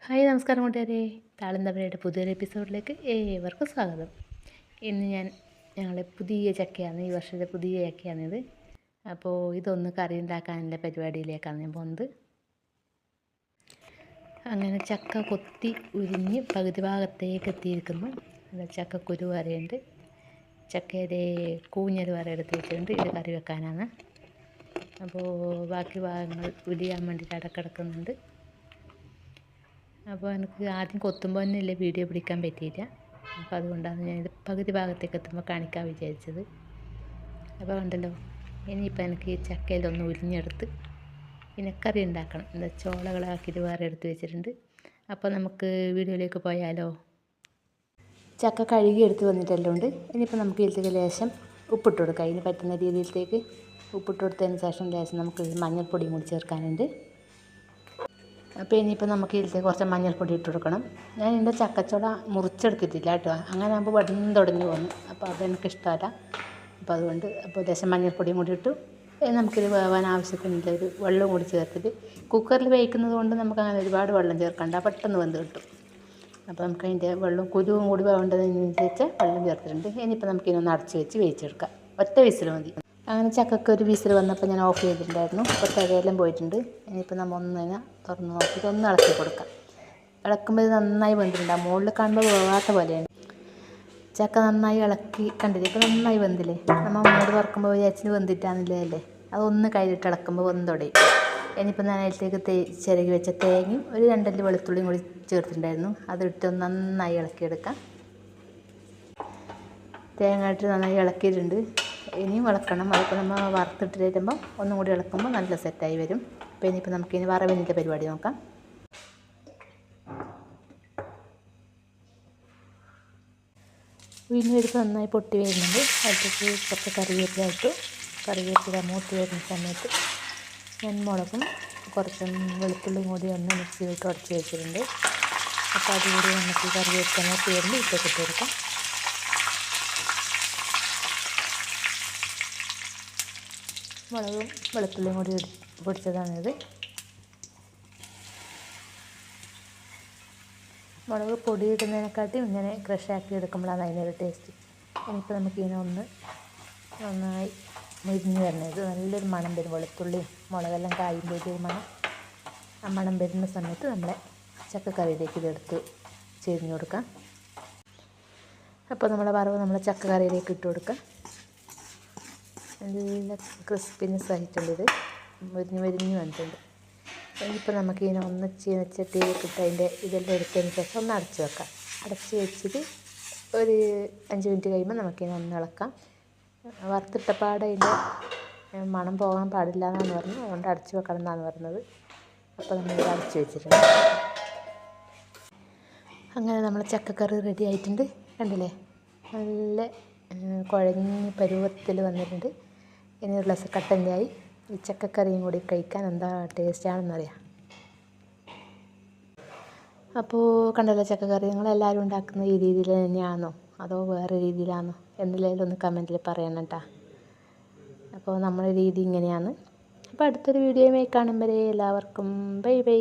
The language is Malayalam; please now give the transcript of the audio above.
ഹായ് നമസ്കാരം കൂട്ടുകാരെ, താളന്തപരയുടെ പുതിയൊരു എപ്പിസോഡിലേക്ക് ഏവർക്കും സ്വാഗതം. ഇന്ന് ഞങ്ങളുടെ പുതിയ ചക്കയാണ്, ഈ വർഷത്തെ പുതിയ ചക്കയാണിത്. അപ്പോൾ ഇതൊന്ന് കറി ഉണ്ടാക്കാനുള്ള പരിപാടിയിലേക്കാണ് ഞാൻ പോകുന്നത്. അങ്ങനെ ചക്ക കൊത്തി ഉരിഞ്ഞ് പകുതി ഭാഗത്തേക്ക് എത്തിയിരിക്കുന്നു. ചക്കക്കുരു വരെയുണ്ട്, ചക്കയുടെ കൂഞ്ഞൽ വരെ എടുത്ത് വെച്ചിട്ടുണ്ട്. ഇത് കറി വെക്കാനാണ്. അപ്പോൾ ബാക്കി ഭാഗങ്ങൾ ഉരിയാൻ വേണ്ടിയിട്ട് അടക്കിടക്കുന്നുണ്ട്. അപ്പോൾ എനിക്ക് ആദ്യം കൊത്തുമ്പോൾ തന്നെയല്ലേ വീഡിയോ പിടിക്കാൻ പറ്റിയില്ല. അപ്പോൾ അതുകൊണ്ടാണ് ഞാനിത് പകുതി ഭാഗത്തേക്ക് എത്തുമ്പോൾ കാണിക്കാൻ വിചാരിച്ചത്. അപ്പോൾ ഉണ്ടല്ലോ, ഇനിയിപ്പോൾ എനിക്ക് ഈ ചക്കയിലൊന്ന് ഉരിഞ്ഞെടുത്ത് പിന്നെ കറി ഉണ്ടാക്കണം. എന്താ ചോളകളാക്കിയിട്ട് വേറെ എടുത്ത് വെച്ചിട്ടുണ്ട്. അപ്പോൾ നമുക്ക് വീഡിയോയിലേക്ക് പോയാലോ. ചക്ക കഴുകി എടുത്ത് വന്നിട്ടെല്ലാം ഉണ്ട്. ഇനിയിപ്പോൾ നമുക്ക് ഇതിലേക്ക് ലേശം ഉപ്പിട്ട് കൊടുക്കാം. ഇതിന് പറ്റുന്ന രീതിയിലേക്ക് ഉപ്പിട്ട് കൊടുത്തതിന് ശേഷം ലേശം നമുക്ക് മഞ്ഞൾപ്പൊടിയും കൂടി ചേർക്കാനുണ്ട്. അപ്പോൾ ഇനിയിപ്പോൾ നമുക്ക് ഇതിലേക്ക് കുറച്ച് മഞ്ഞൾപ്പൊടി ഇട്ട് കൊടുക്കണം. ഞാൻ എൻ്റെ ചക്കച്ചോള മുറിച്ചെടുത്തിട്ടില്ല കേട്ടോ, അങ്ങനെ ആകുമ്പോൾ വടന്ന് തുടങ്ങി വന്നു. അപ്പോൾ അതെനിക്കിഷ്ടമല്ല. അപ്പോൾ അതുകൊണ്ട് ലേശം മഞ്ഞൾപ്പൊടിയും കൂടി ഇട്ടു. നമുക്കിത് വേവാൻ ആവശ്യത്തിനുള്ള ഒരു വെള്ളം കൂടി ചേർത്തിട്ട്, കുക്കറിൽ വേവിക്കുന്നത് കൊണ്ട് നമുക്ക് അങ്ങനെ ഒരുപാട് വെള്ളം ചേർക്കണ്ട, പെട്ടെന്ന് വെന്ത് കിട്ടും. അപ്പോൾ നമുക്ക് അതിൻ്റെ വെള്ളം കുരുവും കൂടി വേണ്ടതിനനുസരിച്ച് വെള്ളം ചേർത്തിട്ടുണ്ട്. ഇനിയിപ്പോൾ നമുക്കിതൊന്ന് അടച്ച് വെച്ച് വേവിച്ചെടുക്കാം. ഒറ്റ വിസിൽ മതി. അങ്ങനെ ചക്കയ്ക്ക് ഒരു വിസിൽ വന്നപ്പോൾ ഞാൻ ഓഫ് ചെയ്തിട്ടുണ്ടായിരുന്നു. ഇപ്പോൾ തികയെല്ലാം പോയിട്ടുണ്ട്. ഇനിയിപ്പോൾ നമ്മൾ ഒന്നിനെ തുറന്ന് നോക്കിയിട്ട് ഒന്ന് ഇളക്കി കൊടുക്കാം. ഇളക്കുമ്പോൾ ഇത് നന്നായി വെന്തിട്ടുണ്ടാകും. മുകളിൽ കാണുമ്പോൾ വേവാത്ത പോലെയാണ്. ചക്ക നന്നായി ഇളക്കി കണ്ടില്ലേ, ഇപ്പോൾ നന്നായി വെന്തില്ലേ. നമ്മൾ മൂട് തുറക്കുമ്പോൾ വിചാരിച്ചിട്ട് വെന്തിട്ടാന്നില്ലേ അല്ലേ, അതൊന്ന് കയ്യിലിട്ട് ഇളക്കുമ്പോൾ വെന്തൊടയും. ഇനിയിപ്പോൾ ഞാൻ അതിലേക്ക് ചിരകി വെച്ച തേങ്ങയും ഒരു 2 അല്ലി വെളുത്തുള്ളിയും കൂടി ചേർത്തിട്ടുണ്ടായിരുന്നു. അതിട്ട് നന്നായി ഇളക്കിയെടുക്കാം. തേങ്ങ ഇട്ട് നന്നായി ഇളക്കിയിട്ടുണ്ട്. ഇനിയും ഇളക്കണം. അതിപ്പോൾ നമ്മൾ വറുത്തിട്ട് വരുമ്പോൾ ഒന്നും കൂടി ഇളക്കുമ്പോൾ നല്ല സെറ്റായി വരും. അപ്പോൾ ഇനിയിപ്പോൾ നമുക്കിനി വറവിൻ്റെ പരിപാടി നോക്കാം. ഉഴുന്നുപരിപ്പ് നന്നായി പൊട്ടി വരുന്നുണ്ട്. അതിലേക്ക് കുറച്ച് കറിവേപ്പില ഇട്ടു. കറിവേപ്പില മൂത്ത് വരുന്ന സമയത്ത് ഞാൻ മുളകും കുറച്ച് വെളുത്തുള്ളിയും കൂടി ഒന്ന് മിക്സിയിലിട്ട് ഉടച്ച് വെച്ചിട്ടുണ്ട്. അപ്പോൾ അതുകൂടി നമുക്ക് കറിവേപ്പില മൂത്ത് വരുമ്പോൾ ഇട്ടൊക്കെ ഇട്ട് കൊടുക്കാം. മുളകും വെളുത്തുള്ളിയും കൂടി പൊടിച്ചതാണിത്. മുളക് പൊടി ഇടുന്നതിനെക്കാട്ടിയും ഇങ്ങനെ ക്രഷാക്കി എടുക്കുമ്പോഴാണ് അതിനൊരു ടേസ്റ്റ്. ഇനിയിപ്പോൾ നമുക്കിങ്ങനെ നന്നായി മുരിഞ്ഞ് വരണം. ഇത് നല്ലൊരു മണം വരും. വെളുത്തുള്ളിയും മുളകെല്ലാം കായുമ്പോൾ ഒരു മണം. ആ മണം വരുന്ന സമയത്ത് നമ്മളെ ചക്കക്കറിയിലേക്ക് ഇതെടുത്ത് ചെരിഞ്ഞ് കൊടുക്കാം. അപ്പോൾ നമ്മളെ വറവ് നമ്മളെ ചക്കക്കറിയിലേക്ക് ഇട്ട് കൊടുക്കാം. നല്ല ക്രിസ്പിനെസ് ആയിട്ടുണ്ട്. ഇത് മുരിഞ്ഞ് വന്നിട്ടുണ്ട്. ഇപ്പോൾ നമുക്കിതിനെ ഒന്ന് ചീനച്ചട്ടിയിലേക്ക് ഇട്ട് അതിൻ്റെ ഇതെല്ലാം എടുത്തതിന് ശേഷം ഒന്ന് അടച്ച് വെക്കാം. അടച്ച് വെച്ചിട്ട് ഒരു 5 മിനിറ്റ് കഴിയുമ്പോൾ നമുക്കിതിനെ ഒന്ന് ഇളക്കാം. വറുത്തിട്ടപ്പാടെ അതിൻ്റെ മണം പോകാൻ പാടില്ല എന്നാണ് പറഞ്ഞത്. അതുകൊണ്ട് അടച്ച് വെക്കണം എന്നാണ് പറഞ്ഞത്. അപ്പോൾ നമ്മളിത് അടച്ച് വെച്ചിട്ടുണ്ട്. അങ്ങനെ നമ്മൾ ചക്കക്കറി റെഡി ആയിട്ടുണ്ട്. കണ്ടില്ലേ, നല്ല കുഴഞ്ഞ് പരുവത്തിൽ വന്നിട്ടുണ്ട്. ഇനി ഒരു ഗ്ലാസ് കട്ടൻ ചായ ഈ ചക്കക്കറിയും കൂടി കഴിക്കാൻ എന്താ ടേസ്റ്റാണെന്നറിയാം. അപ്പോൾ കണ്ടല്ലോ, ചക്കക്കറി നിങ്ങളെല്ലാവരും ഉണ്ടാക്കുന്ന ഈ രീതിയിൽ തന്നെയാണോ അതോ വേറെ രീതിയിലാണോ എന്തെങ്കിലും ഒന്ന് കമൻറ്റിൽ പറയണം കേട്ടോ. അപ്പോൾ നമ്മുടെ രീതി ഇങ്ങനെയാണ്. അപ്പോൾ അടുത്തൊരു വീഡിയോയുമായി കാണും വരെ എല്ലാവർക്കും ബൈ ബൈ.